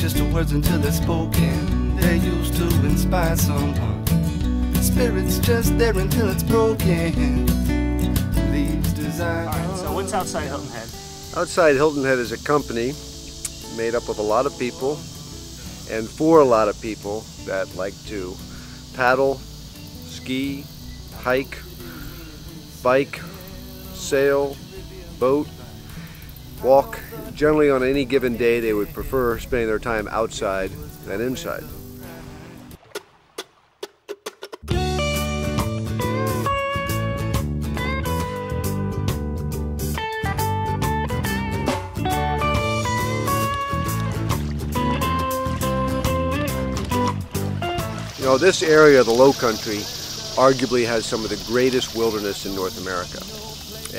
just the words until they're spoken. They're used to inspire someone. Spirit's just there until it's broken. Leaves design. Alright, so what's outside Hilton Head? Outside Hilton Head is a company made up of a lot of people and for a lot of people that like to paddle, ski, hike, bike, sail, boat, walk. Generally on any given day they would prefer spending their time outside than inside. You know, this area of the LowCountry arguably has some of the greatest wilderness in North America.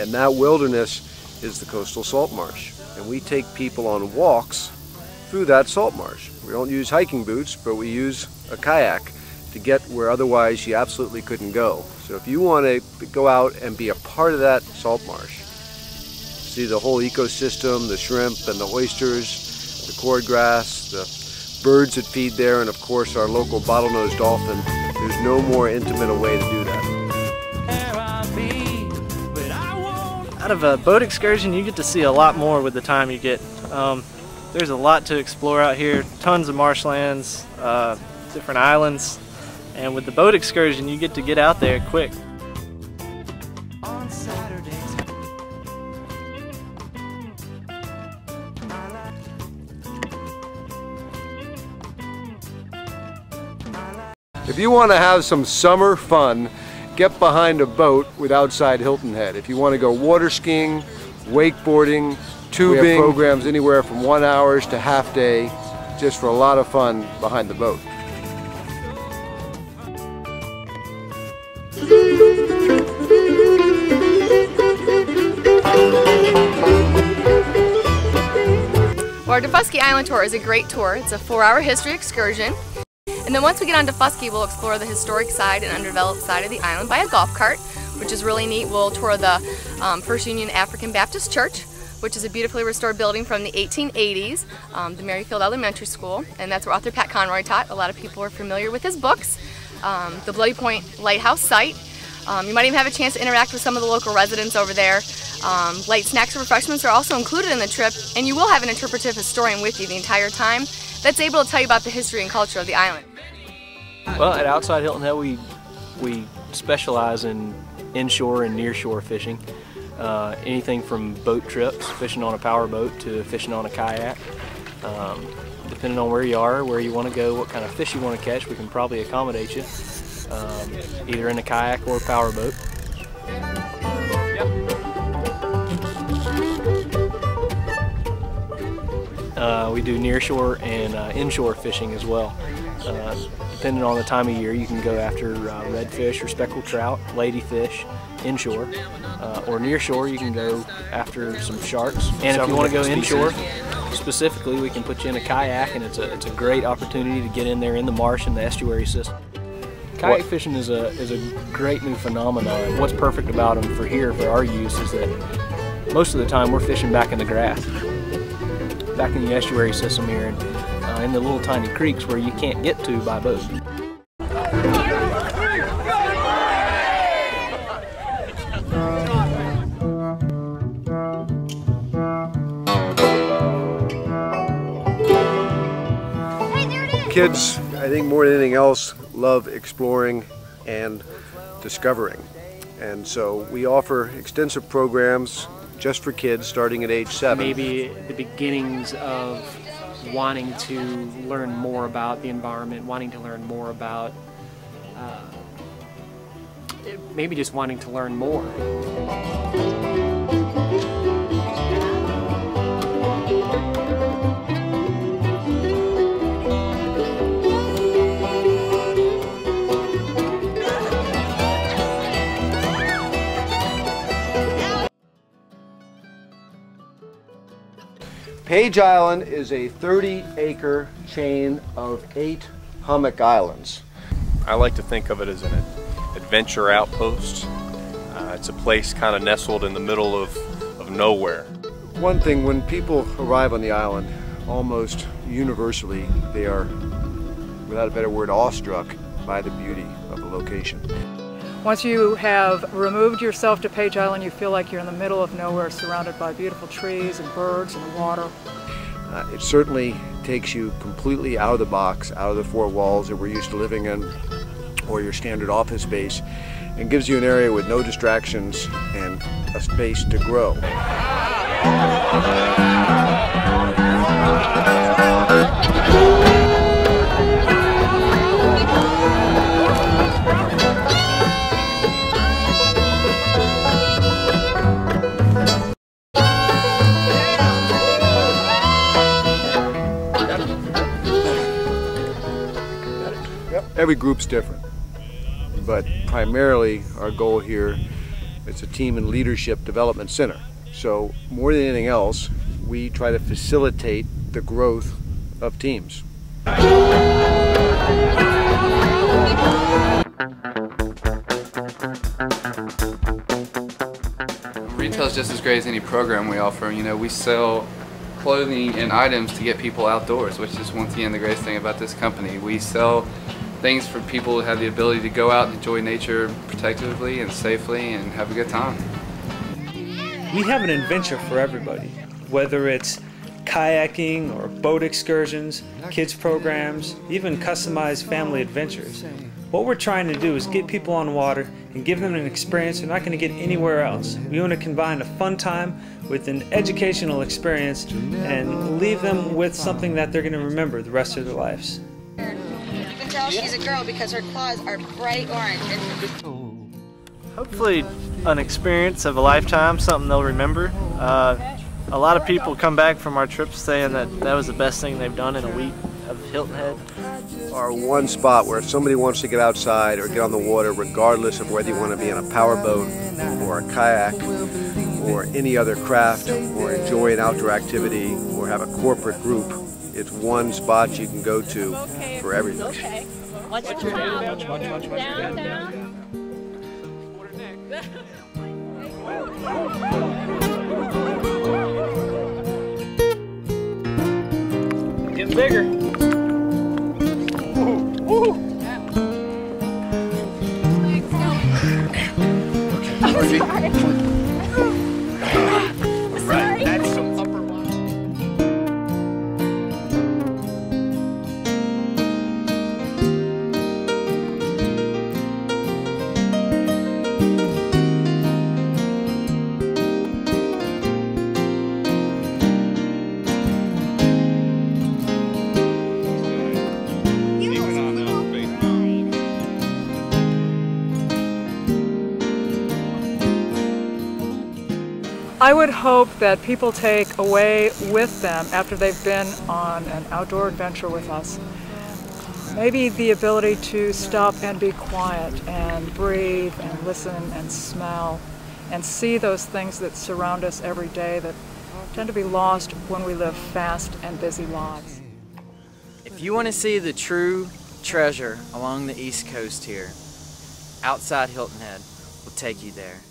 And that wilderness is the coastal salt marsh. And we take people on walks through that salt marsh. We don't use hiking boots, but we use a kayak to get where otherwise you absolutely couldn't go. So if you want to go out and be a part of that salt marsh, see the whole ecosystem, the shrimp and the oysters, the cordgrass, the birds that feed there, and of course our local bottlenose dolphin, there's no more intimate a way to do that. Out of a boat excursion, you get to see a lot more with the time you get. There's a lot to explore out here, tons of marshlands, different islands, and with the boat excursion you get to get out there quick. If you want to have some summer fun, get behind a boat with outside Hilton Head. If you want to go water skiing, wakeboarding, tubing, we have programs anywhere from 1 hour to half day, just for a lot of fun behind the boat. Well, our Defusky Island tour is a great tour. It's a 4-hour history excursion. And then once we get on Defusky, we'll explore the historic side and undeveloped side of the island by a golf cart, which is really neat. We'll tour the First Union African Baptist Church, which is a beautifully restored building from the 1880s, the Maryfield Elementary School, and that's where author Pat Conroy taught. A lot of people are familiar with his books. The Bloody Point Lighthouse site. You might even have a chance to interact with some of the local residents over there. Light snacks and refreshments are also included in the trip, and you will have an interpretive historian with you the entire time that's able to tell you about the history and culture of the island. Well, at Outside Hilton Head, we specialize in inshore and nearshore fishing. Anything from boat trips, fishing on a power boat, to fishing on a kayak. Depending on where you are, where you want to go, what kind of fish you want to catch, we can probably accommodate you, either in a kayak or a power boat. We do nearshore and inshore fishing as well. Depending on the time of year, you can go after redfish or speckled trout, ladyfish, inshore, or nearshore you can go after some sharks. And if you want to go inshore, specifically, we can put you in a kayak, and it's a great opportunity to get in there in the marsh and the estuary system. Kayak fishing is a great new phenomenon. What's perfect about them for here, for our use, is that most of the time we're fishing back in the grass, back in the estuary system here, and in the little tiny creeks where you can't get to by boat. Kids, I think more than anything else, love exploring and discovering. And so we offer extensive programs just for kids starting at age 7. Maybe the beginnings of wanting to learn more about the environment, wanting to learn more about, maybe just wanting to learn more. Page Island is a 30-acre chain of 8 hummock islands. I like to think of it as an adventure outpost. It's a place kind of nestled in the middle of nowhere. One thing, when people arrive on the island, almost universally, they are, without a better word, awestruck by the beauty of the location. Once you have removed yourself to Page Island, you feel like you're in the middle of nowhere, surrounded by beautiful trees and birds and water. It certainly takes you completely out of the box, out of the four walls that we're used to living in, or your standard office space, and gives you an area with no distractions and a space to grow. Every group's different, but primarily our goal here is a team and leadership development center. So more than anything else, we try to facilitate the growth of teams. Retail is just as great as any program we offer. You know, we sell clothing and items to get people outdoors, which is once again the greatest thing about this company. We sell things for people to have the ability to go out and enjoy nature protectively and safely and have a good time. We have an adventure for everybody, whether it's kayaking or boat excursions, kids programs, even customized family adventures. What we're trying to do is get people on water and give them an experience they're not going to get anywhere else. We want to combine a fun time with an educational experience and leave them with something that they're going to remember the rest of their lives. You can tell she's a girl because her claws are bright orange. Hopefully an experience of a lifetime, something they'll remember. A lot of people come back from our trips saying that that was the best thing they've done in a week of Hilton Head. Our one spot where if somebody wants to get outside or get on the water, regardless of whether you want to be in a power boat or a kayak or any other craft or enjoy an outdoor activity or have a corporate group, it's one spot you can go to for everything. Okay. Watch your down. Getting bigger. I would hope that people take away with them after they've been on an outdoor adventure with us, maybe the ability to stop and be quiet and breathe and listen and smell and see those things that surround us every day that tend to be lost when we live fast and busy lives. If you want to see the true treasure along the East Coast here, outside Hilton Head will take you there.